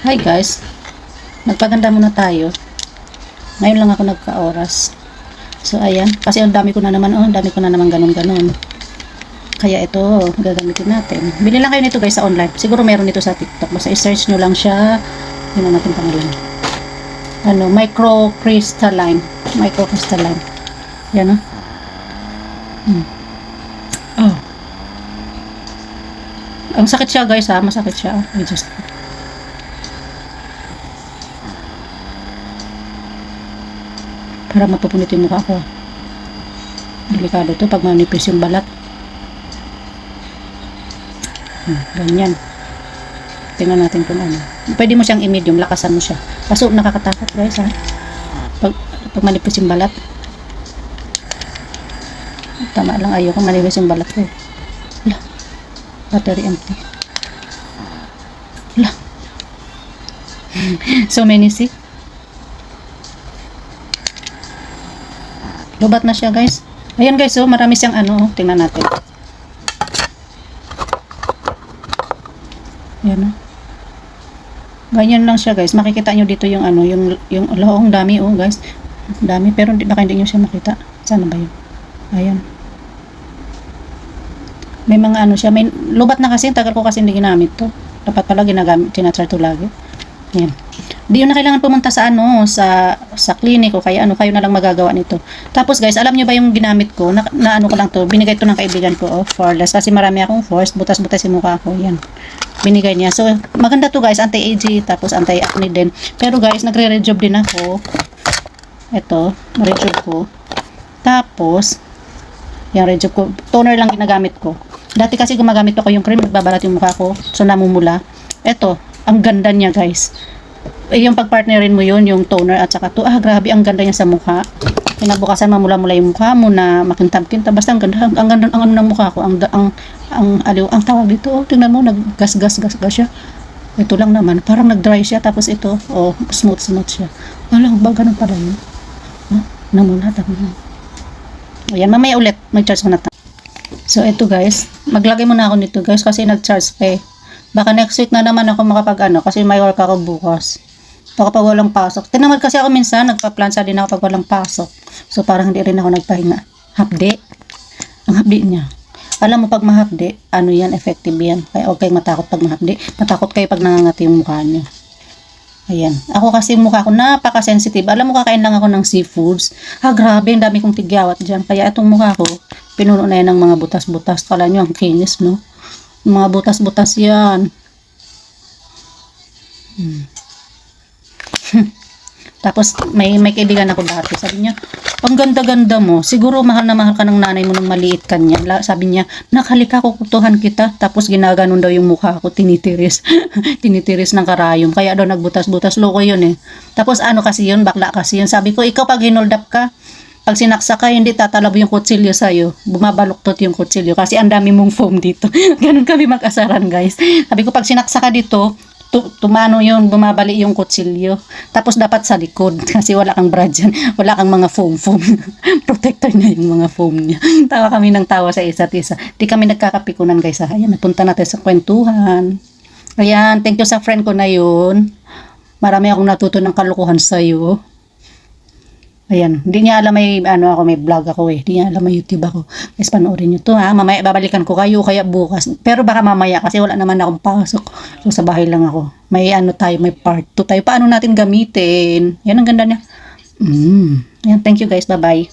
Hi guys, nagpaganda muna tayo. Ngayon lang ako nagka-oras. So ayan, kasi ang dami ko na naman, ganun-ganun. Kaya ito, gagamitin natin. Bili lang kayo nito guys sa online. Siguro meron nito sa TikTok. Basta i-search nyo lang siya. Yun na natin pangalan. Microcrystalline. Microcrystalline. Yan o. Oh. Ang sakit siya guys ha, masakit siya. I just para mapupunit yung mukha ko. Delikado to pag manipis yung balat. Ganyan. Tingnan natin kung ano. Pwede mo siyang i-medium, lakasan mo siya. Kaso nakakatakot guys ha. Pag manipis yung balat. Tama lang, ayoko manipis yung balat ko. Hala. Battery empty. Hala. So many see. Lubat na siya guys. Ayan guys, marami siyang tingnan natin. Ayan ganyan lang siya guys. Makikita nyo dito yung yung lahong dami guys. Dami pero baka hindi nyo siya makita. Sana ba yun? Ayan. May mga siya. May lubat na kasi. Tagal ko kasi hindi ginamit to. Dapat pala tinatry to lagi. Ayan. Di yun na kailangan pumunta sa sa clinic o kaya kayo na lang magagawa nito. Tapos guys, alam nyo ba yung ginamit ko? Na ko lang to. Binigay to ng kaibigan ko. Flawless. Kasi marami akong force. Butas-butas yung mukha ko. Yan. Binigay niya. So, maganda to guys. Anti-aging. Tapos anti-acne din. Pero guys, nagre-rejob din ako. Ito. Rejob ko. Tapos, yung rejob ko. Toner lang ginagamit ko. Dati kasi gumagamit ako yung cream. Nagbabalat yung mukha ko. So, namumula. Ito. Ang ganda niya guys. Yung pagpartnerin mo yun, yung toner at saka to, grabe, ang ganda niya sa mukha. Kinabukasan mamula-mula yung mukha mo na makintab-kintab. Basta ang ganda, ang ganda ng mukha ko. Ang tawag dito, tingnan mo, naggas-gas siya. Ito lang naman, parang nag-dry siya, tapos ito, smooth siya. Alam ba, ganun pala yun? Namula. Ayan, mamaya ulit, mag-charge ko na tayo. So, ito guys, maglagay muna ako nito guys, kasi nag-charge pa eh. Baka next week na naman ako makapag kasi may work ako bukas. Baka pag walang pasok. Tinamad kasi ako minsan, nagpa-plansa din ako pag walang pasok. So parang hindi rin ako nagpahinga. Hapde. Ang hapde niya. Alam mo pag mahapde, yan, effective yan. Kaya huwag kayong matakot pag mahapde. Matakot kayo pag nangangati yung mukha niyo. Ayan. Ako kasi mukha ko napaka-sensitive. Alam mo, kakain lang ako ng seafoods. Grabe, ang dami kong tigyawat dyan. Kaya itong mukha ko, pinuno na yan ng mga butas-butas. Kala nyo, ang kinis, no? Mga butas-butas yan. Tapos may kaibigan ako dati, sabi niya, ang ganda-ganda mo, siguro mahal na mahal ka ng nanay mo nung maliit ka niya. Sabi niya, nakalika, kukutuhan kita. Tapos ginaganon daw yung mukha ko, tinitiris tinitiris ng karayom, kaya daw nagbutas-butas. Loko yun eh. Tapos kasi yun, bakla kasi yun. Sabi ko, ikaw pag hinold up ka, pag sinaksa ka, hindi tatalab yung kutsilyo sa'yo. Bumabaluktot yung kutsilyo kasi ang dami mong foam dito. Ganun kami mag-asaran guys. Sabi ko, pag sinaksa ka dito, tumano yun, bumabali yung kutsilyo. Tapos dapat sa likod kasi wala kang brad dyan. Wala kang mga foam. Protector na yung mga foam niya. Tawa kami ng tawa sa isa't isa. Di kami nagkakapikunan guys. Ayan, napunta natin sa kwentuhan. Ayan, thank you sa friend ko na yun. Marami akong natuto ng kalukuhan sa'yo. Ayan, hindi niya alam may may vlog ako eh. Hindi niya alam may YouTube ako. Guys, panoorin niyo to ha. Mamaya babalikan ko kayo kaya bukas. Pero baka mamaya kasi wala naman akong pasok. So sa bahay lang ako. May may part 2 tayo. Paano natin gamitin? Yan ang ganda niya. Ayan, thank you guys. Bye-bye.